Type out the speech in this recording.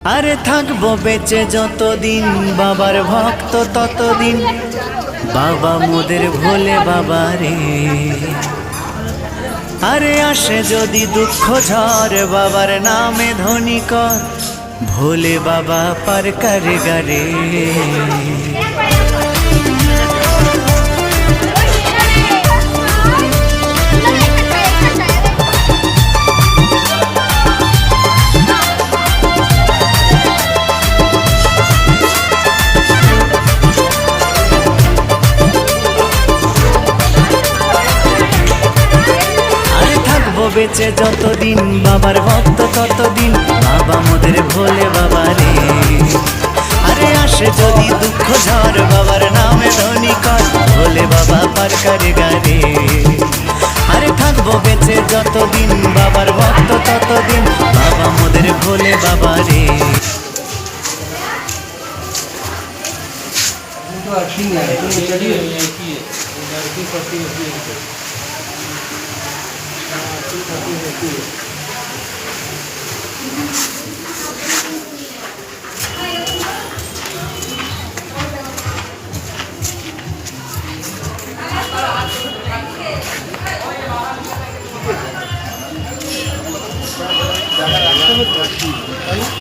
আরে থাকবো বেঁচে যতদিন বাবার ভক্ত ততদিন, বাবা মোদের ভোলে বাবা রে। আরে আসে যদি দুঃখ ঝড় বাবার নামে ধ্বনি কর, ভোলে বাবা পার করে গারে। বেঁচে যতদিন বাবার ভক্ত ততদিন, বাবা মোদের ভোলে বাবা রে। আরে আসে যদি দুঃখ ঝড় বাবার নামে ধ্বনি কর, ভোলে বাবা পার করে গারে। আরে থাকবো বেঁচে যতদিন বাবার ভক্ত ততদিন, বাবা মোদের ভোলে বাবা রে।